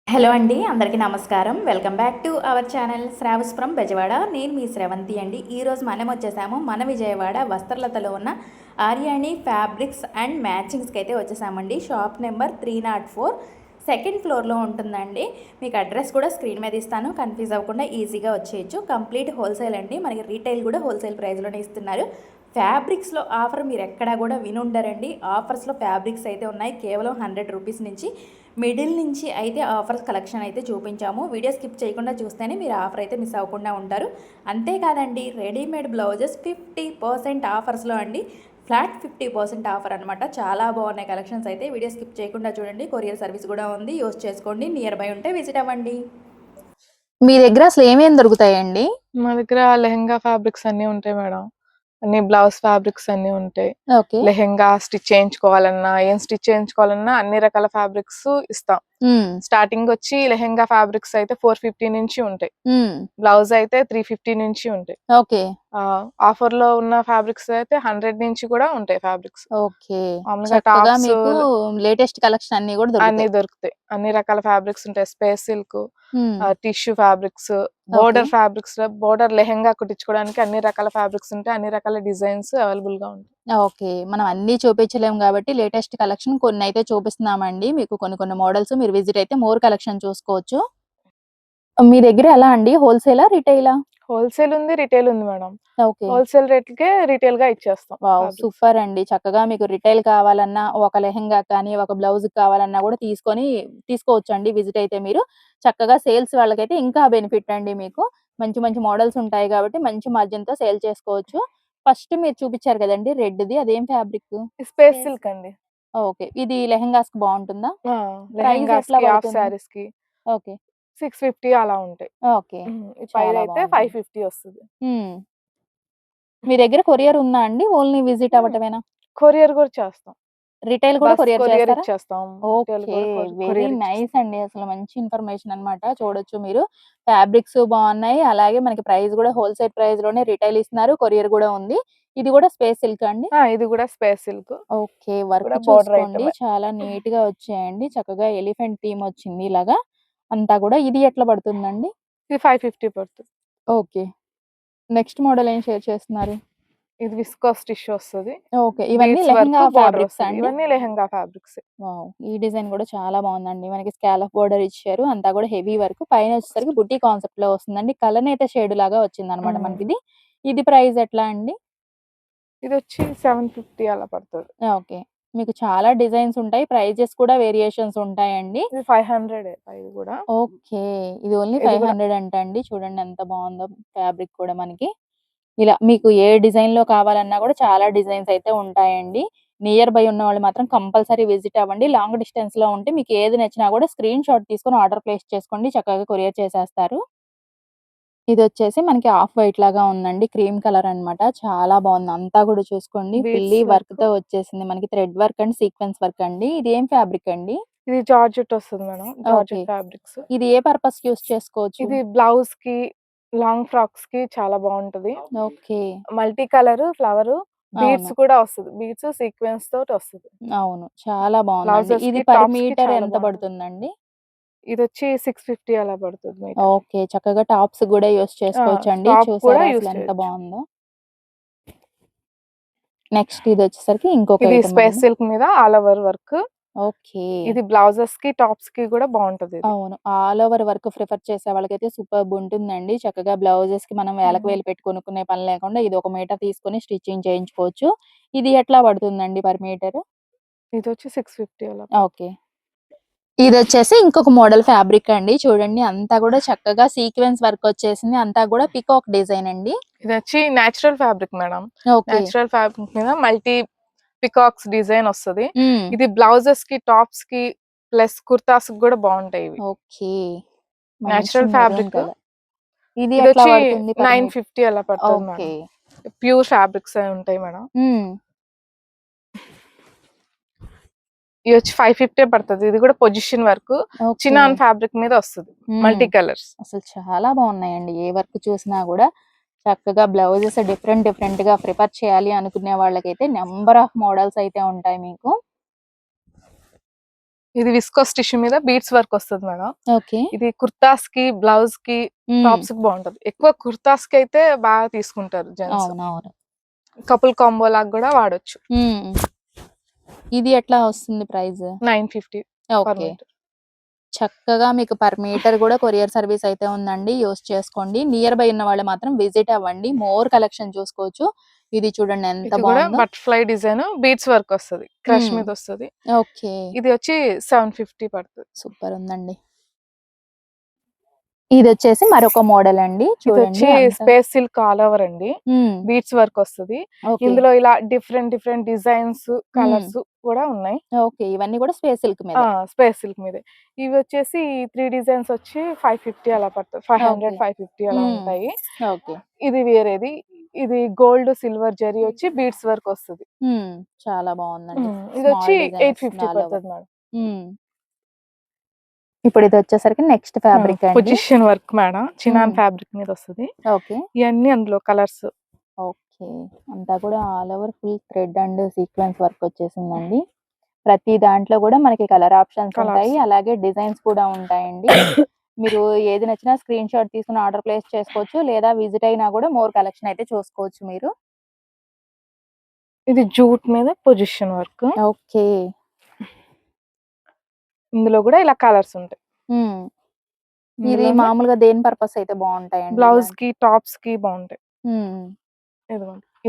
Hello అండి, అందరికీ నమస్కారం. Welcome back to our channel Shravas from Bezawada. నేను మీ శ్రవంతి అండి. ఈరోజు మనం వచ్చేసాము మన విజయవాడ వస్త్రలతలో ఉన్న ఆర్యాణి ఫ్యాబ్రిక్స్ అండ్ మ్యాచింగ్స్కి అయితే వచ్చేసామండి. షాప్ నెంబర్ 304 సెకండ్ ఫ్లోర్లో ఉంటుందండి. మీకు అడ్రస్ కూడా స్క్రీన్ మీద ఇస్తాను, కన్ఫ్యూజ్ అవ్వకుండా ఈజీగా వచ్చేయచ్చు. కంప్లీట్ హోల్సేల్ అండి, మనకి రీటైల్ కూడా హోల్సేల్ ప్రైస్లోనే ఇస్తున్నారు. ఫ్యాబ్రిక్స్లో ఆఫర్ మీరు ఎక్కడా కూడా వినుండరండి. ఆఫర్స్లో ఫ్యాబ్రిక్స్ అయితే ఉన్నాయి, కేవలం 100 రూపీస్ నుంచి మిడిల్ నుంచి అయితే ఆఫర్స్ కలెక్షన్ అయితే చూపించాము. వీడియో స్కిప్ చేయకుండా చూస్తేనే మీరు ఆఫర్ అయితే మిస్ అవ్వకుండా ఉంటారు. అంతేకాదండి, రెడీమేడ్ బ్లౌజెస్ 50% ఆఫర్స్లో అండి. ఫ్లాట్ 50% ఆఫర్ అనమాట. చాలా బాగున్నాయి కలెక్షన్స్ అయితే. వీడియో స్కిప్ చేయకుండా చూడండి. కొరియర్ సర్వీస్ కూడా ఉంది, యూస్ చేసుకోండి. నియర్ బై ఉంటే విజిట్ అవ్వండి. మీ దగ్గర అసలు ఏమేమి దొరుకుతాయండి? మా దగ్గర లెహెంగా ఫ్యాబ్రిక్స్ అన్నీ ఉంటాయి మేడం. అన్ని బ్లౌజ్ ఫ్యాబ్రిక్స్ అన్నీ ఉంటాయి. ఓకే. లెహెంగా స్టిచ్ చేయించుకోవాలన్నా, ఏం స్టిచ్ చేయించుకోవాలన్నా అన్ని రకాల ఫ్యాబ్రిక్స్ ఇస్తాం. స్టార్టింగ్ వచ్చి లెహెంగా ఫ్యాబ్రిక్స్ అయితే 450 నుంచి ఉంటాయి. బ్లౌజ్ అయితే 350 నుంచి ఉంటాయి. ఓకే. ఆఫర్ లో ఉన్న ఫ్యాబ్రిక్స్ అయితే 100 నుంచి కూడా ఉంటాయి ఫ్యాబ్రిక్స్. ఓకే. మామూలుగా చక్కగా టాప్స్ మీకు లేటెస్ట్ కలెక్షన్ అన్ని కూడా అన్ని దొరుకుతాయి. దొరుకుతాయి. అన్ని రకాల ఫ్యాబ్రిక్స్ ఉంటాయి. స్పేస్ సిల్క్, హ్మ్. టిష్యూ ఫ్యాబ్రిక్స్, బోర్డర్ ఫ్యాబ్రిక్స్ లో బోర్డర్ లెహెంగా కుట్టించుకోవడానికి అన్ని రకాల ఫ్యాబ్రిక్స్ ఉంటాయి. అన్ని రకాల డిజైన్స్ అవైలబుల్ గా ఉంటాయి. ఓకే. మనం అన్ని చూపించలేము కాబట్టి లేటెస్ట్ కలెక్షన్ కొన్ని అయితే చూపిస్తున్నామండి. మీకు కొన్ని మోడల్స్ మీరు విజిట్ అయితే మోర్ కలెక్షన్ చూసుకోవచ్చు. మీ దగ్గర ఎలా అండి, హోల్సేలా రిటైలా? హోల్సేల్ ఉంది, రిటైల్ ఉంది మేడం. ఓకే. హోల్సేల్ రేట్లకే రిటైల్ గా ఇచ్చేస్తాం. వావ్, సూపర్ అండి. చక్కగా మీకు రిటైల్ కావాలన్నా, ఒక లెహెంగా కానీ, ఒక బ్లౌజ్ కావాలన్నా కూడా తీసుకోవచ్చు అండి. విజిట్ అయితే మీరు చక్కగా సేల్స్ వాళ్ళకైతే ఇంకా బెనిఫిట్ అండి. మీకు మంచి మంచి మోడల్స్ ఉంటాయి కాబట్టి మంచి మార్జిన్ తో సేల్ చేసుకోవచ్చు. ఫస్ట్ మీరు చూపించారు కదండి రెడ్‌ది, అదేం ఫ్యాబ్రిక్? స్పేస్ సిల్క్ అండి. ఓకే. ఇది లెహెంగాస్‌కి బావుంటుందా? ప్రైస్ లెహెంగాస్ ఎట్లా కి, హాఫ్ పడుతుంది? సారీస్ కి ఓకే. 650 అలా ఉంటాయి. ఓకే. చాలా పైదైతే బావుంది. 550 వస్తుంది. మీ దగ్గర కొరియర్ ఉందా అండి? Only visit అవ్వటమేనా? కొరియర్ కూడా చేస్తాం. రిటైల్ కూడా బస్ కొరియర్ కొరియర్ చేస్తారా? ఇచ్చేస్తాం. Retail okay. కూడా వెరీ కొరియర్ నైస్ ఇచ్చేస్తాం. అండి. అసలు మంచి ఇన్ఫర్మేషన్ అన్నమాట. చూడొచ్చు మీరు. ఫ్యాబ్రిక్స్ బాగున్నాయి. అలాగే మనకి ప్రైస్ కూడా హోల్‌సేల్ ప్రైస్‌లోనే రిటైల్ ఇస్తున్నారు. కొరియర్ కూడా ఉంది. ఇది కూడా స్పేస్ సిల్క్ అండి? ఇది కూడా స్పేస్ సిల్క్. ఓకే. వర్క్ కూడా బోర్డర్ చూసుకోండి. ఐటమే. చాలా నీట్‌గా వచ్చాయండి. చక్కగా ఎలిఫెంట్ థీమ్ వచ్చింది ఇలాగా. అంతా కూడా. ఇది ఎట్లా పడుతుందండి? ఇది 550 పడుతుంది. ఓకే. నెక్స్ట్ మోడల్ ఏం షేర్ చేస్తున్నారు? ఇది విస్కోస్ టిష్యూ వస్తది. ఓకే. ఇవన్నీ బీడ్స్ లెహెంగా వర్క్, బోర్డర్ ఫ్యాబ్రిక్సా వస్తది. అండి? ఇవన్నీ లెహెంగా ఫ్యాబ్రిక్స్. వావ్! ఈ డిజైన్ కూడా చాలా బాగుందండి. మనకి స్కాలప్ బోర్డర్ ఇచ్చారు. అంతా కూడా హెవీ వర్క్. పైన వచ్చేసరికి బుట్టి కాన్సెప్ట్‌లో వస్తుందండి. కలనేత షేడ్ లాగా వచ్చిందన్నమాట మనకిది. ఇది ప్రైస్ ఎట్లా అండి? ఇదొచ్చి 750 అలా పడుతది. ఓకే. మీకు చాలా డిజైన్స్ ఉంటాయి. ప్రైజెస్ కూడా వేరియేషన్స్ ఉంటాయండి. ఇది 500 ఇది కూడా. ఓకే. ఇది ఓన్లీ ఇది కూడా 500 అంట అండి. చూడండి ఎంత బాగుందో ఫ్యాబ్రిక్ కూడా మనకి. ఇలా మీకు ఏ డిజైన్‌లో కావాలన్నా కూడా చాలా డిజైన్స్ అయితే ఉంటాయండి. నియర్ బై ఉన్నవాళ్ళు మాత్రం కంపల్సరీ విజిట్ అవ్వండి. లాంగ్ డిస్టెన్స్‌లో ఉంటే మీకు ఏది నచ్చినా కూడా స్క్రీన్ షాట్ తీసుకొని ఆర్డర్ ప్లేస్ చేసుకోండి. చక్కగా కొరియర్ చేసేస్తారు. ఇదొచ్చేసి మనకి ఆఫ్ వైట్ లాగా ఉందండి. క్రీమ్ కలర్ అన్నమాట. చాలా బాగుంది. అంతా కూడా చూసుకోండి. Beads fully work. వర్క్‌తో వచ్చేసింది. మనకి thread work and sequence work అండి. ఇది ఏం ఫ్యాబ్రిక్ అండి? ఇది జార్జెట్ వస్తది మేడం. ఓకే. Georgette fabrics. ఇది ఏ పర్పస్‌కి యూజ్ చేసుకోవచ్చు? ఇది బ్లౌజ్‌కి, లాంగ్ ఫ్రాక్స్‌కి చాలా బావుంటది. ఓకే. మల్టీ కలర్ ఫ్లవర్ అవును. బీడ్స్ కూడా వస్తది. బీడ్స్ సీక్వెన్స్ తోటి వస్తది. అవును. చాలా బాగుందండి. ఇది బ్లౌజెస్‌కి, పర్ టాప్స్‌కి మీటర్ చాలా ఎంత బావుంటది. పడుతుందండి? ఇదొచ్చి 650 అలా పడుతది మీటర్. ఓకే. చక్కగా టాప్స్ గూడా యూజ్ చేసుకోవచ్చండి. టాప్ కూడా చూసారా యూజ్ అసలెంత చేయొచ్చు. బావుందో? నెక్స్ట్ ఇదొచ్చేసరికి ఇంకొక ఇది ఐటెమ్ స్పేస్ అండి. సిల్క్ మీద ఆల్ ఓవర్ వర్క్. ఓకే. ఇది బ్లౌజెస్‌కి, టాప్స్‌కి కూడా బావుంటది ఇది. అవును. ఆల్ ఓవర్ వర్క్ ప్రిఫర్ చేసే వాళ్ళకైతే సూపర్బ్ ఉంటుందండి. చక్కగా బ్లౌజెస్‌కి మనం వేలకు వేలు పెట్టి కొనుక్కునే పని లేకుండా ఇది ఒక మీటర్ తీసుకొని స్టిచ్చింగ్ చేయించుకోవచ్చు. ఇది ఎట్లా పడుతుందండి పర్ మీటర్? ఇదొచ్చి 650 అలా పడుతది. ఓకే. ఇదొచ్చేసి ఇంకొక మోడల్ ఫ్యాబ్రిక్ అండి. చూడండి అంతా గూడా చక్కగా సీక్వెన్స్ వర్క్ వచ్చేసింది. అంతా గూడా పీకాక్ డిజైన్ అండి. ఇదొచ్చి natural fabric madam. Okay. Natural fabric మీద మల్టీ పికాక్స్ డిజైన్ వస్తది. హ్మ్. ఇది బ్లౌజెస్‌కి, టాప్స్‌కి ప్లస్ కుర్తాస్‌కి కూడా బావుంటాయి ఇవి. ఓకే. మంచి నేచురల్ మెరూన్ ఫ్యాబ్రిక్. కలర్. ఇది ఎట్లా ఇదొచ్చి పడుతుంది పర్ మీటర్? 950 అలా పడుతది ఓకే. మేడం. ప్యూర్ ఫ్యాబ్రిక్స్ అయి ఉంటాయి మేడం. హ్మ్. ఇదొచ్చి 550 పడతది. ఇది కూడా position work. Okay. Chinon fabric మీద వస్తది. Multi colours. అసలు చాలా బాగున్నాయండి. ఏ వర్క్ చూసినా గూడా చక్కగా బ్లౌజెస్ డిఫరెంట్‌గా ప్రిపేర్ చేయాలి అనుకునే వాళ్ళకైతే నంబర్ ఆఫ్ మోడల్స్ అయితే ఉంటాయి మీకు. ఇది విస్కోస్ టిష్యూ మీద బీట్స్ వర్క్ వస్తుంది మేడం. ఓకే. ఇది కుర్తాస్ కి, బ్లౌజ్ కి, టాప్స్ కి బాగుంటది. ఎక్కువ కుర్తాస్ కి అయితే బాగా తీసుకుంటారు జెంట్స్. అవునవును. కపుల్ కాంబో లాగా కూడా వాడొచ్చు. ఇది ఎట్లా వస్తుంది ప్రైస్? 950 per okay. meter. చక్కగా మీకు పర్ మీటర్ కూడా కొరియర్ సర్వీస్ అయితే ఉందండి. యూస్ చేసుకోండి. నియర్ బై ఉన్న వాళ్ళు మాత్రం విజిట్ అవ్వండి. మోర్ కలెక్షన్ చూసుకోవచ్చు. ఇది చూడండి ఎంత ఇది కూడా బాగుందో. బటర్ఫ్లై డిజైన్ బీట్స్ వర్క్ వస్తది. క్రష్ మీద వస్తది. ఓకే. ఇది వచ్చి 750 పడుతుంది. సూపర్ ఉందండి. ఇది వచ్చేసి మరొక మోడల్ అండి. ఇది చూడండి వచ్చి స్పేస్ సిల్క్ ఆల్ ఓవర్ అండి. బీట్స్ వర్క్ వస్తది. ఇందులో ఇలా డిఫరెంట్ డిజైన్స్, కలర్స్ కూడా ఉన్నాయి. ఓకే. ఇవన్నీ కూడా స్పేస్ సిల్క్ మీద. స్పేస్ సిల్క్ మీద. ఇవి వచ్చేసి 3 డిజైన్స్ వచ్చి 550 అలా పడుతుంది. 500, 550 అలా ఉంటాయి. ఓకే. ఇది వేరేది. ఇది గోల్డ్ సిల్వర్ జరీ వచ్చి బీట్స్ వర్క్ వస్తది. చాలా బాగుందండి. ఇది వచ్చి 850 పడుతుంది మేడం. ఇప్పుడు ఇది వచ్చేసరికి నెక్స్ట్ ఫ్యాబ్రిక్ అండి. Position work madam. Chinon fabric మీద వస్తది. ఓకే. ఇవన్నీ అందులో కలర్స్. ఓకే. అంతా కూడా all over full thread and sequence work వచ్చేసిందండి. ప్రతి దాంట్లో కూడా మనకి కలర్ ఆప్షన్స్ ఉంటాయి. అలాగే డిజైన్స్ కూడా ఉంటాయండి. మీరు ఏది నచ్చినా స్క్రీన్ షాట్ తీసుకుని ఆర్డర్ ప్లేస్ చేసుకోవచ్చు. లేదా విజిట్ అయినా కూడా మోర్ కలెక్షన్ అయితే చూసుకోవచ్చు మీరు. ఇది జూట్ మీద పొజిషన్ వర్క్. ఓకే. ఇందులో కూడా ఇలా కలర్స్ ఉంటాయి. ఇది మామూలుగా దేని పర్పస్ అయితే బాగుంటాయండి? బ్లౌజ్ కి, టాప్స్ కి బాగుంటాయి.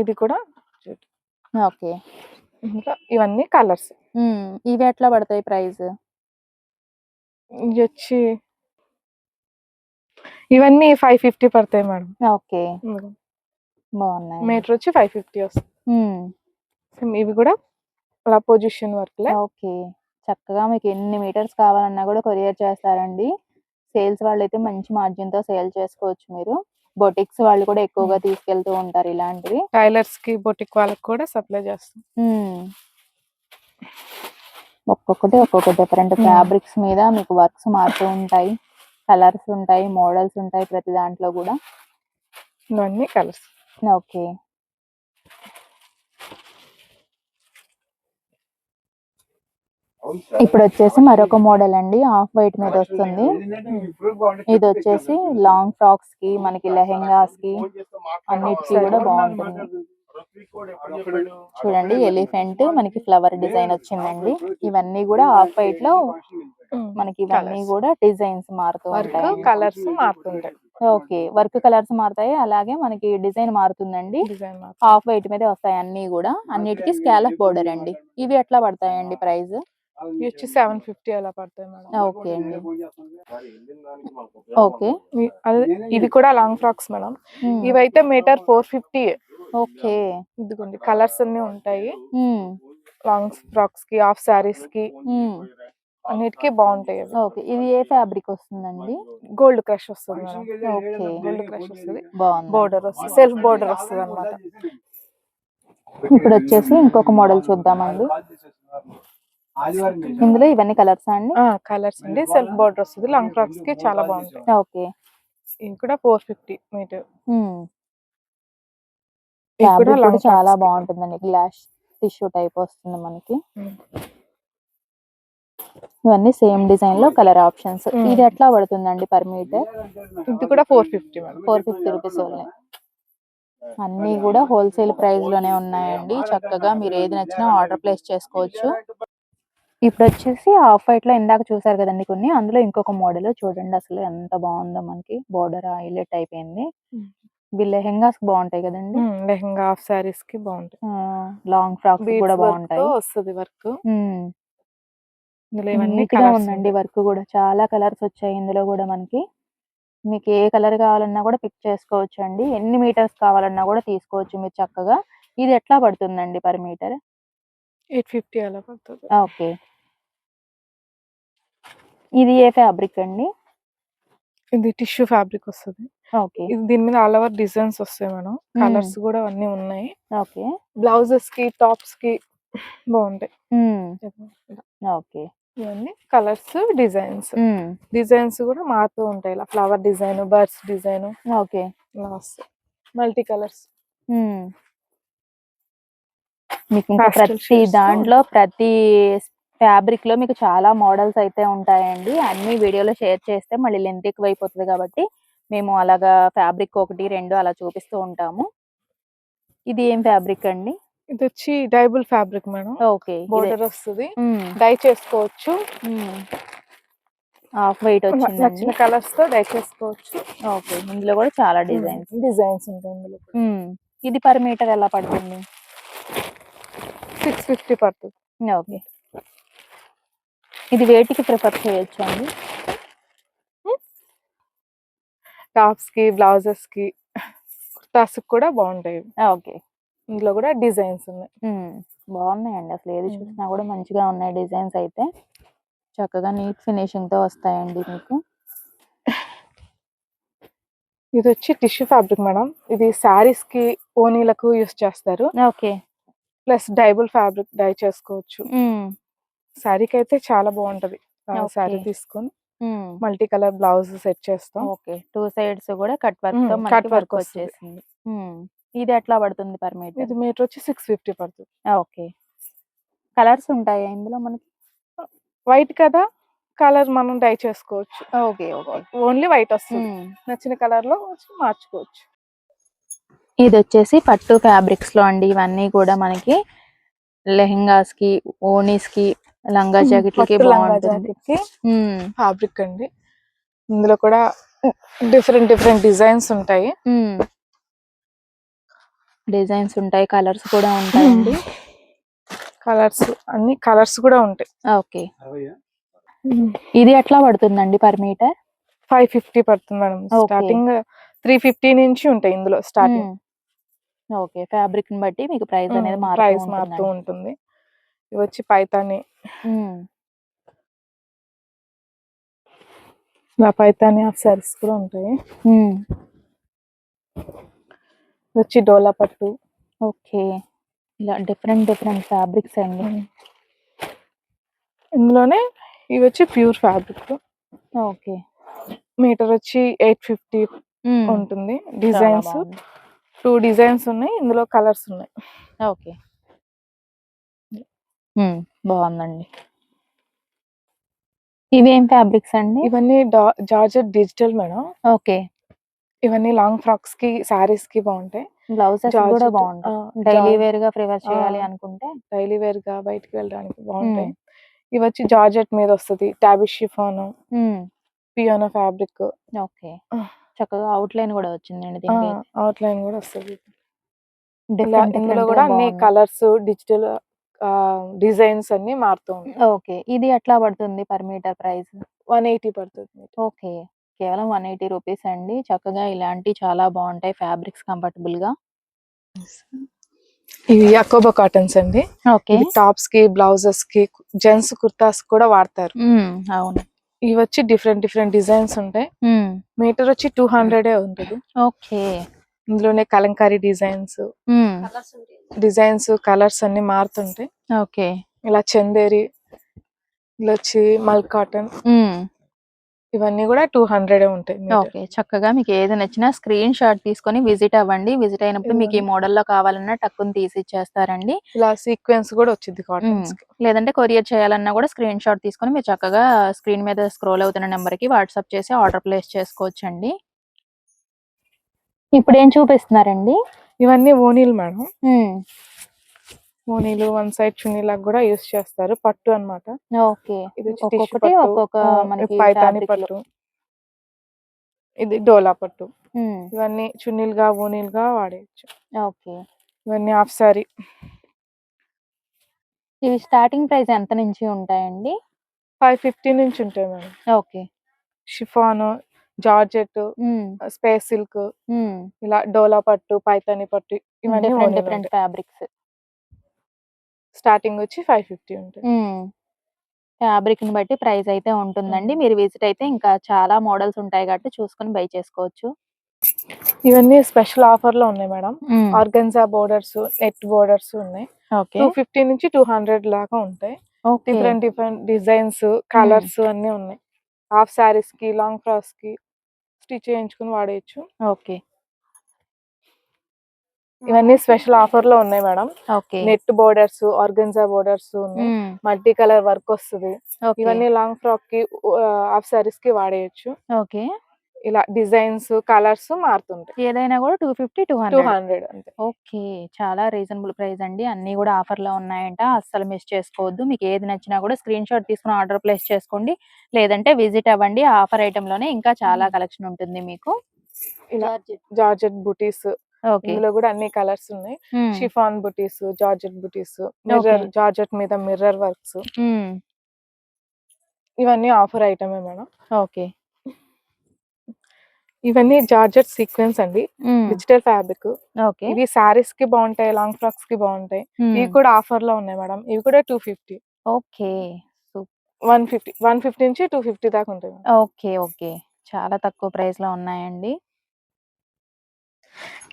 ఇది కూడా జూట్. ఓకే. ఇంకా ఇవన్నీ కలర్స్. ఇవి ఎట్లా పడతాయి ప్రైస్? ఇది వచ్చి ఇవన్నీ 550 పడతాయి మేడం. ఓకే. బాగున్నాయి. మీటర్ వచ్చి 550 వస్తుంది. ఇవి కూడా అలా పొజిషన్ వర్క్. ఓకే. చక్కగా మీకు ఎన్ని మీటర్స్ కావాలన్నా కూడా కొరియర్ చేస్తారండి. సేల్స్ వాళ్ళు అయితే మంచి మార్జిన్ తో సేల్ చేసుకోవచ్చు మీరు. బొటిక్స్ వాళ్ళు కూడా ఎక్కువగా తీసుకెళ్తూ ఉంటారు ఇలాంటివి. టైలర్స్ కి, బొటిక్ వాళ్ళకి కూడా సప్లై చేస్తాం. ఒక్కొక్కటి డిఫరెంట్ ఫ్యాబ్రిక్స్ మీద మీకు వర్క్స్ మారుతూ ఉంటాయి. కలర్స్ ఉంటాయి, మోడల్స్ ఉంటాయి ప్రతి దాంట్లో కూడా. ఇవన్నీ కలర్స్. ఓకే. ఇప్పుడు వచ్చేసి మరొక మోడల్ అండి. ఆఫ్ వైట్ మీద వస్తుంది. ఇది వచ్చేసి లాంగ్ ఫ్రాక్స్ కి, మనకి లెహెంగాస్ కి అన్నిటికీ కూడా బాగుంటుంది. చూడండి ఎలిఫెంట్ మనకి ఫ్లవర్ డిజైన్ వచ్చిందండి. ఇవన్నీ కూడా ఆఫ్ వైట్ లో మనకి ఇవన్నీ కూడా డిజైన్స్ మారుతూ ఉంటాయి. కలర్స్ మారుతుంటాయి. ఓకే. వర్క్ కలర్స్ మారుతాయి. అలాగే మనకి డిజైన్ మారుతుందండి. ఆఫ్ వైట్ మీద వస్తాయి అన్ని కూడా. అన్నిటికీ స్కాలప్ బోర్డర్ అండి. ఇవి ఎట్లా పడతాయండి ప్రైస్? 750 అలా పడతాయి మేడం. ఓకే అండి. ఓకే. ఇది కూడా లాంగ్ ఫ్రాక్స్ మేడం. ఇవైతే మీటర్ 450. ఓకే. ఇదిగోండి కలర్స్ అన్ని ఉంటాయి. లాంగ్ ఫ్రాక్స్ కి, హాఫ్ సారీస్ కి అన్నిటికీ బాగుంటాయి. ఓకే. ఇది ఏ ఫ్యాబ్రిక్ వస్తుందండి? గోల్డ్ క్రష్ వస్తుంది మేడం. ఓకే. గోల్డ్ క్రష్ వస్తుంది. బాగుంది. బోర్డర్ వస్తుంది, సెల్ఫ్ బోర్డర్ వస్తుంది అన్నమాట. ఇప్పుడు వచ్చేసి ఇంకొక మోడల్ చూద్దామండి. ఇందులో ఇవన్నీ కలర్స్ అండి? కలర్స్ అండి. సెల్ఫ్ బోర్డర్ వస్తుంది. లాంగ్ ఫ్రాక్స్ కి చాలా బాగుంటాయి. ఓకే. ఇది కూడా 450 మీటర్. ఫ్యాబ్రిక్ కూడా చాలా బాగుంటుందండి. గ్లాస్ టిష్యూ టైప్ వస్తుంది మనకి. ఇవన్నీ సేమ్ డిజైన్ లో కలర్ ఆప్షన్స్. ఇది ఎట్లా పడుతుందండి పర్ మీటర్? ఇది కూడా 450 మేడం. 450 rupees only. అన్ని కూడా హోల్సేల్ ప్రైస్ లోనే ఉన్నాయండి. చక్కగా మీరు ఏది నచ్చినా ఆర్డర్ ప్లేస్ చేసుకోవచ్చు. ఇప్పుడు వచ్చేసి ఆఫ్ వైట్ లో ఇందాక చూసారు కదండి కొన్ని. అందులో ఇంకొక మోడల్ చూడండి అసలు ఎంత బాగుందో. మనకి బోర్డర్ హైలైట్ అయిపోయింది. ఇవి లెహెంగాస్ బాగుంటాయి కదండి. లెహెంగా, హాఫ్ సారీస్ కి బాగుంటాయి. లాంగ్ ఫ్రాక్స్ కూడా బాగుంటాయి. వస్తుంది వర్క్. నీట్గా ఉందండి వర్క్ కూడా. చాలా కలర్స్ వచ్చాయి ఇందులో కూడా మనకి. మీకు ఏ కలర్ కావాలన్నా కూడా పిక్ చేసుకోవచ్చు అండి. ఎన్ని మీటర్స్ కావాలన్నా కూడా తీసుకోవచ్చు మీరు చక్కగా. ఇది ఎట్లా పడుతుందండి పర్ మీటర్? 850 అలా పడుతుంది. ఓకే. ఇది ఏ ఫ్యాబ్రిక్ అండి? ఇది టిష్యూ ఫ్యాబ్రిక్ వస్తుంది. ఓకే. ఇది దీని మీద ఆల్ ఓవర్ డిజైన్స్ వస్తాయి మేడం. కలర్స్ కూడా అన్ని ఉన్నాయి. ఓకే. బ్లౌజెస్ కి, టాప్స్ కి బాగుంటాయి. ఓకే. ఇవన్నీ కలర్స్, డిజైన్స్ కూడా మారుతూ ఉంటాయి. ఇలా flower design, birds design. Okay. Multi colours. మీకు ఇంకా ప్రతి దాంట్లో ప్రతి ఫ్యాబ్రిక్ లో మీకు చాలా మోడల్స్ అయితే ఉంటాయండి. అన్ని వీడియోలో షేర్ చేస్తే మళ్ళీ లెంత్ ఎక్కువైపోతుంది కాబట్టి మేము అలాగా ఫ్యాబ్రిక్ 1, 2 అలా చూపిస్తూ ఉంటాము. ఇది ఏం ఫ్యాబ్రిక్ అండి? ఇది వచ్చి డైబుల్ ఫ్యాబ్రిక్ మేడం. ఓకే. బోర్డర్ వస్తుంది, డై చేసుకోవచ్చు. హాఫ్ వైట్ వచ్చిందండి. నచ్చిన కలర్స్ తో డై చేసుకోవచ్చు. ఓకే. ఇందులో కూడా చాలా డిజైన్స్ ఉంటాయి ఇందులో. ఇది పర్ మీటర్ ఎలా పడుతుంది? 650 పడుతుంది. ఓకే. ఇది వేటికి ప్రిఫర్ చేయొచ్చు అండి? టాప్స్ కి, బ్లౌజెస్ కి, కుర్తాస్ కూడా బాగుంటాయి. ఓకే. ఇందులో కూడా డిజైన్స్ ఉన్నాయి. బాగున్నాయండి. అసలు ఏది చూసినా కూడా మంచిగా ఉన్నాయి డిజైన్స్ అయితే. చక్కగా నీట్ ఫినిషింగ్ తో వస్తాయండి మీకు. ఇది వచ్చి టిష్యూ ఫ్యాబ్రిక్ మేడం. ఇది శారీస్ కి, ఓనీలకు యూస్ చేస్తారు. ఓకే. ప్లస్ డైబుల్ ఫ్యాబ్రిక్ డై చేసుకోవచ్చు. శారీకి అయితే చాలా బాగుంటది. శారీ తీసుకొని మల్టీ కలర్ బ్లౌజ్ సెట్ చేస్తాం. ఓకే. 2 సైడ్స్ కూడా కట్ వర్క్ తో మనకి వర్క్ వచ్చేసింది. ఇది ఎట్లా పడుతుంది పర్ మీటర్? ఇది మీటర్ వచ్చి 650 పడుతుంది. ఓకే. కలర్స్ ఉంటాయా ఇందులో మనకి? వైట్ కదా, కలర్ మనం డై చేసుకోవచ్చు. ఓకే. ఓకే. ఓన్లీ వైట్ వస్తుంది. నచ్చిన కలర్ లో మార్చుకోవచ్చు. ఇది వచ్చేసి పట్టు ఫ్యాబ్రిక్స్ లో అండి. ఇవన్నీ కూడా మనకి లెహెంగాస్ కి, ఓనీస్ కి, లంగా జాకెట్లకి బాగుంటుంది ఫ్యాబ్రిక్ అండి. ఇందులో కూడా డిఫరెంట్ డిజైన్స్ ఉంటాయి. కలర్స్ కూడా ఉంటాయండి. కలర్స్ అన్ని కలర్స్ కూడా ఉంటాయి. ఓకే. ఇది ఎట్లా పడుతుందండి పర్ మీటర్? 550 పడుతుంది మేడం. స్టార్టింగ్ 350 నుంచి ఉంటాయి ఇందులో స్టార్టింగ్. ఓకే. ఫ్యాబ్రిక్ ని బట్టి మీకు ప్రైస్ అనేది మారుతూ ఉంటుంది. ఇవి వచ్చి పైతాని, ఇలా పైతాని హాఫ్ సారీస్ కూడా ఉంటాయి. వచ్చి డోలా పట్టు. ఓకే. ఇలా డిఫరెంట్ ఫ్యాబ్రిక్స్ అండి. ఇందులోనే ఇవి వచ్చి ప్యూర్ ఫ్యాబ్రిక్. ఓకే. మీటర్ వచ్చి 850 ఉంటుంది. డిజైన్స్ 2 డిజైన్స్ ఉన్నాయి. ఇందులో కలర్స్ ఉన్నాయి. ఓకే. బాగుందండి. ఇవి ఏం ఫ్యాబ్రిక్స్ అండి? ఇవన్నీ జార్జెట్ డిజిటల్ మేడం. ఓకే. ఇవన్నీ లాంగ్ ఫ్రాక్స్ కి, సారీస్ కి బాగుంటాయి. బ్లౌజెస్ కూడా బాగుంటాయి. డైలీ వేర్ గా ప్రిఫర్ చేయాలి అనుకుంటే, డైలీ వేర్ గా బయటికి వెళ్ళడానికి బాగుంటాయి. ఇవి వచ్చి జార్జెట్ మీద వస్తుంది. టాబీ షిఫాన్, పియానో ఫ్యాబ్రిక్. ఓకే. చక్కగా అవుట్ లైన్ కూడా వచ్చిందండి దీనికి. అవుట్ లైన్ కూడా వస్తుంది. ఇందులో కూడా అన్ని కలర్స్, డిజిటల్ డిజైన్స్ అన్ని మారుతూ ఉంటాయి. ఓకే. ఇది ఎట్లా పడుతుంది పర్ మీటర్ ప్రైస్? 180 పడుతుంది. ఓకే. కేవలం 180 రూపీస్ అండి. చక్కగా ఇలాంటి చాలా బాగుంటాయి ఫ్యాబ్రిక్స్ కంఫర్టబుల్ గా. ఇవి అకోబా కాటన్స్ అండి. ఓకే. టాప్స్ కి, బ్లౌజెస్ కి, జెంట్స్ కుర్తాస్ కూడా వాడతారు. అవును. ఇవి వచ్చి డిఫరెంట్ డిజైన్స్ ఉంటాయి. మీటర్ వచ్చి 200 ఉంటుంది. ఓకే. ఇందులోనే కలంకారీ డిజైన్స్, కలర్స్ అన్ని మారుతుంటాయి. ఓకే. ఇలా చందేరి, ఇలా వచ్చి మల్ కాటన్, ఇవన్నీ కూడా 200 ఉంటాయి. ఓకే. చక్కగా మీకు ఏది నచ్చినా స్క్రీన్ షాట్ తీసుకొని విజిట్ అవ్వండి. విజిట్ అయినప్పుడు మీకు ఈ మోడల్ లో కావాలన్నా టక్కుని తీసి ఇచ్చేస్తారండి. ఇలా సీక్వెన్స్ కూడా వచ్చింది కాటన్స్. లేదంటే కొరియర్ చేయాలన్నా కూడా స్క్రీన్ షాట్ తీసుకొని మీరు చక్కగా స్క్రీన్ మీద స్క్రోల్ అవుతున్న నెంబర్ కి వాట్సాప్ చేసి ఆర్డర్ ప్లేస్ చేసుకోవచ్చండి. ఇప్పుడు ఏం చూపిస్తున్నారండి? ఇవన్నీ ఓనీలు మేడం. ఓనీలు వన్ సైడ్ చున్నీ లాగా కూడా యూస్ చేస్తారు. పట్టు అన్నమాట. ఓకే. ఒక్కొక్కటి ఒక్కొక్క మనకి పైతాని పట్టు, ఇది డోలా పట్టు. ఇవన్నీ చున్నీలుగా, ఓనీలుగా వాడేయచ్చు. ఓకే. ఇవన్నీ హాఫ్ సారీ. ఇవి స్టార్టింగ్ ప్రైస్ ఎంత నుంచి ఉంటాయండి? 550 నుంచి ఉంటాయి madam. Okay. Chiffon, georgette, space silk, ఇలా డోలా పట్టు, పైతాని పట్టు, ఇవన్నీ డిఫరెంట్ ఫ్యాబ్రిక్స్. స్టార్టింగ్ వచ్చి 550 ఉంటుంది. ఫ్యాబ్రిక్ ని బట్టి ప్రైస్ అయితే ఉంటుందండి. మీరు విజిట్ అయితే ఇంకా చాలా మోడల్స్ ఉంటాయి కాబట్టి చూసుకొని బై చేసుకోవచ్చు. ఇవన్నీ స్పెషల్ ఆఫర్ లో ఉన్నాయి madam. Organza borders, net borders ఉన్నాయి. 250 నుంచి 200 లాగా ఉంటాయి. డిఫరెంట్ డిజైన్స్, కలర్స్ అన్ని ఉన్నాయి. హాఫ్ సారీస్ కి, లాంగ్ ఫ్రాక్స్ కి స్టిచ్ చేయించుకుని వాడేయచ్చు. ఓకే. ఇవన్నీ స్పెషల్ ఆఫర్ లో ఉన్నాయి madam. Okay. Net borders, organza borders ఉన్నాయి. మల్టీ కలర్ వర్క్ వస్తుంది. ఓకే. ఇవన్నీ లాంగ్ ఫ్రాక్ కి, హాఫ్ సారీస్ కి వాడేయచ్చు. ఓకే. ఇలా డిజైన్స్, కలర్స్ మారుతుంటాయి. ఏదైనా కూడా 250, 200. 200 అంతే. ఓకే. చాలా రీజనబుల్ ప్రైస్ అండి. అన్నీ కూడా ఆఫర్‌లో ఉన్నాయంట. అస్సలు మిస్ చేసుకోవద్దు. మీకు ఏది నచ్చినా కూడా స్క్రీన్ షాట్ తీసుకొని ఆర్డర్ ప్లేస్ చేసుకోండి. లేదంటే విజిట్ అవ్వండి. ఆఫర్ ఐటెమ్‌లోనే ఇంకా చాలా కలెక్షన్ ఉంటుంది మీకు. ఇలా జార్జెట్ బుటీస్, ఓకే. ఇందులో కూడా అన్ని కలర్స్ ఉన్నాయి. హ్మ్. షిఫాన్ బుటీస్, జార్జెట్ బుటీస్, మిర్రర్, జార్జెట్ మీద మిర్రర్ వర్క్స్, ఇవన్నీ ఆఫర్ ఐటమే మేడం. ఓకే. ఇవన్నీ జార్జెట్ సీక్వెన్స్ అండి, డిజిటల్ ఫ్యాబ్రిక్. ఓకే. ఇవి సారీస్ కి బాగుంటాయి, లాంగ్ ఫ్రాక్స్ కి బాగుంటాయి. ఇవి కూడా ఆఫర్ లో ఉన్నాయి మేడం. ఇవి కూడా 250. ఓకే. 150 నుంచి 250 దాకా ఉంటాయి. ఓకే. ఓకే. చాలా తక్కువ ప్రైస్ లో ఉన్నాయండి.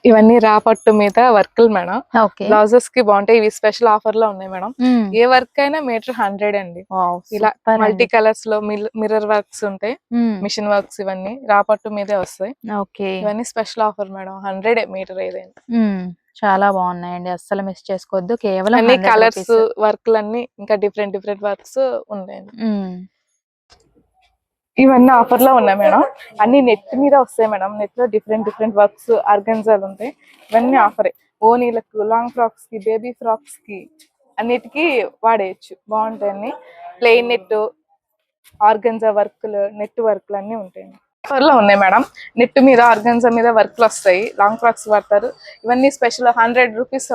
ఇవన్నీ రాపట్టు మీద వర్క్లు మేడం. ఓకే. బ్లౌజెస్ కి బాగుంటాయి. ఇవి స్పెషల్ ఆఫర్ లో ఉన్నాయి మేడం. ఏ వర్క్ అయినా మీటర్ 100 అండి. ఇలా మల్టీ కలర్స్ లో మిర్రర్ వర్క్స్ ఉంటాయి, మిషన్ వర్క్స్, ఇవన్నీ రాపట్టు మీదే వస్తాయి. ఓకే. ఇవన్నీ స్పెషల్ ఆఫర్ మేడం. 100 మీటర్ ఏదైనా. చాలా బాగున్నాయండి. అస్సలు మిస్ చేసుకోవద్దు. కేవలం అన్ని కలర్స్, వర్క్లు అన్ని ఇంకా డిఫరెంట్ వర్క్స్ ఉన్నాయండి. ఇవన్నీ ఆఫర్ లో ఉన్నాయి మేడం. అన్ని నెట్ మీద వస్తాయి మేడం. నెట్ లో డిఫరెంట్ వర్క్స్, ఆర్గన్జాలు ఉంటాయి. ఇవన్నీ ఆఫరే. ఓనీలకు, లాంగ్ ఫ్రాక్స్ కి, బేబీ ఫ్రాక్స్ కి అన్నిటికీ వాడేయచ్చు. బాగుంటాయి. ప్లెయిన్ నెట్, ఆర్గన్జా వర్క్లు, నెట్ వర్క్లు అన్ని ఉంటాయి. ఆఫర్ లో ఉన్నాయి మేడం. నెట్ మీద, ఆర్గన్జా మీద వర్క్లు వస్తాయి. లాంగ్ ఫ్రాక్స్ వాడతారు. ఇవన్నీ special 100 rupees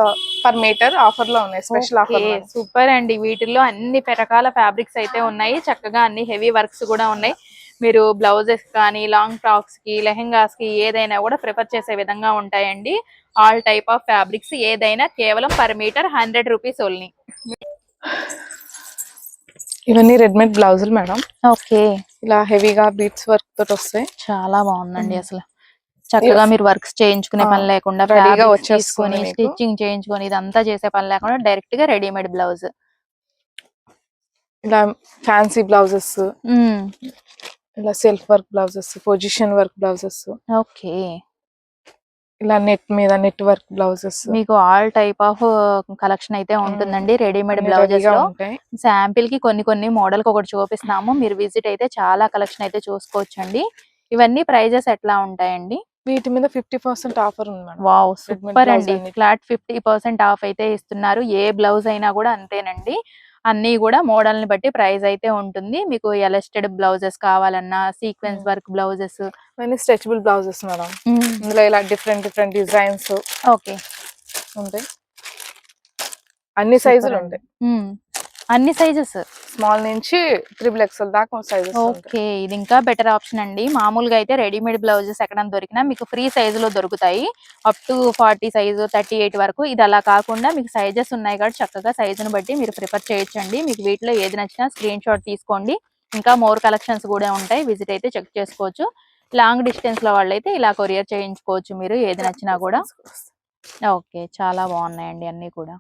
per metre offer లో ఉన్నాయి. Special offer. సూపర్ అండి. వీటిల్లో అన్ని రకాల ఫ్యాబ్రిక్స్ అయితే ఉన్నాయి. చక్కగా అన్ని హెవీ వర్క్స్ కూడా ఉన్నాయి. మీరు బ్లౌజెస్ కానీ, లాంగ్ ఫ్రాక్స్ కి, లెహెంగాస్ కి ఏదైనా కూడా ప్రిఫర్ చేసే విధంగా ఉంటాయండి. ఆల్ టైప్ ఆఫ్ ఫ్యాబ్రిక్స్ ఏదైనా కేవలం పర్ మీటర్ 100 రూపీస్ ఓన్లీ. ఇవన్నీ రెడీమేడ్ బ్లౌజులు మేడం. ఓకే. ఇలా హెవీగా బీట్స్ వర్క్ తోటి వస్తాయి. చాలా బాగుందండి. అసలు చక్కగా మీరు వర్క్స్ చేయించుకునే పని లేకుండా, తీసుకొని స్టిచ్చింగ్ చేయించుకొని ఇదంతా చేసే పని లేకుండా డైరెక్ట్ గా రెడీమేడ్ బ్లౌజ్. ఇలా ఫ్యాన్సీ బ్లౌజెస్, ఇలా self work blouses, position work blouses. Okay. ఇలా నెట్ మీద నెట్ వర్క్ బ్లౌజెస్. మీకు ఆల్ టైప్ ఆఫ్ కలెక్షన్ అయితే ఉంటుందండి రెడీమేడ్ బ్లౌజెస్ లో. శాంపిల్ కి కొన్ని మోడల్ కి ఒకటి చూపిస్తున్నాము. మీరు విజిట్ అయితే చాలా కలెక్షన్ అయితే చూసుకోవచ్చండి. ఇవన్నీ ప్రైజెస్ ఎట్లా ఉంటాయండి? వీటి మీద 50% ఆఫర్ ఉంది మేడం. వావ్, సూపర్ అండి. ఫ్లాట్ 50% ఆఫ్ అయితే ఇస్తున్నారు. ఏ బ్లౌజ్ అయినా కూడా అంతేనండి. అన్ని కూడా మోడల్ ని బట్టి ప్రైస్ అయితే ఉంటుంది. మీకు ఎలాస్టెడ్ బ్లౌజెస్ కావాలన్నా, sequence work blouses, stretchable blouses madam. ఇందులో ఇలా డిఫరెంట్ డిజైన్స్ ఓకే ఉంటాయి. అన్ని సైజులు ఉంటాయి. అన్ని సైజెస్, స్మాల్ నుంచి 3XL దాకా సైజెస్. ఓకే. ఇది ఇంకా బెటర్ ఆప్షన్ అండి. మామూలుగా అయితే రెడీమేడ్ బ్లౌజెస్ ఎక్కడ దొరికినా మీకు ఫ్రీ సైజ్ లో దొరుకుతాయి. అప్ టు 40 సైజు, 38 వరకు. ఇది అలా కాకుండా మీకు సైజెస్ ఉన్నాయి కాబట్టి చక్కగా సైజును బట్టి మీరు ప్రిఫర్ చేయొచ్చండి. మీకు వీటిలో ఏది నచ్చినా స్క్రీన్ షాట్ తీసుకోండి. ఇంకా మోర్ కలెక్షన్స్ కూడా ఉంటాయి. విజిట్ అయితే చెక్ చేసుకోవచ్చు. లాంగ్ డిస్టెన్స్ లో వాళ్ళైతే ఇలా కొరియర్ చేయించుకోవచ్చు మీరు ఏది నచ్చినా కూడా. ఓకే. చాలా బాగున్నాయండి అన్ని కూడా.